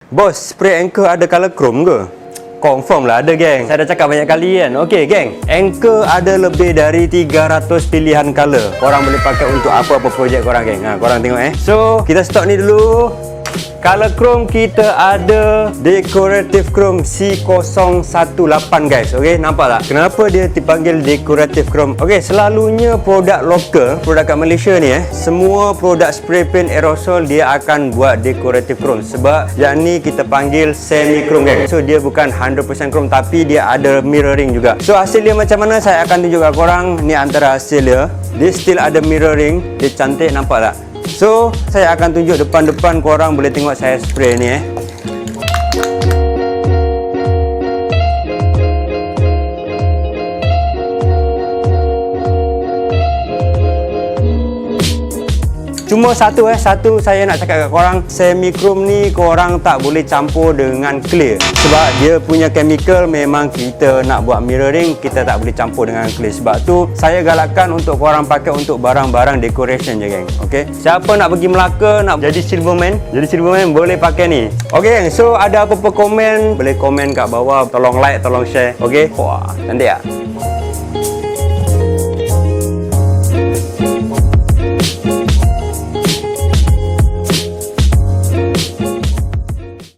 Bos, spray anchor ada color chrome ke? Confirm lah ada, geng. Saya dah cakap banyak kali kan. Okey, geng. Anchor ada lebih dari 300 pilihan color. Korang boleh pakai untuk apa-apa projek korang, geng. Korang tengok So, kita stop ni dulu. Color chrome kita ada decorative chrome C018, guys. Okey, nampak tak? Kenapa dia dipanggil decorative chrome? Okey, selalunya produk lokal, produk kat Malaysia ni semua produk spray paint aerosol dia akan buat decorative chrome. Sebab yang ni kita panggil semi chrome, guys. So dia bukan 100% chrome tapi dia ada mirroring juga. So hasil dia macam mana saya akan tunjuk kat korang. Ni antara hasil dia. Dia still ada mirroring. Dia cantik, nampak tak? So, saya akan tunjuk depan-depan, korang boleh tengok saya spray ni Cuma satu saya nak cakap kat korang, semi chrome ni korang tak boleh campur dengan clear. Sebab dia punya chemical memang kita nak buat mirroring, kita tak boleh campur dengan clear. Sebab tu saya galakkan untuk korang pakai untuk barang-barang decoration je, geng. Okey. Siapa nak pergi Melaka, nak jadi Silverman boleh pakai ni. Okey, geng. So ada apa-apa komen, boleh komen kat bawah. Tolong like, tolong share. Okey. Wah, cantik tak?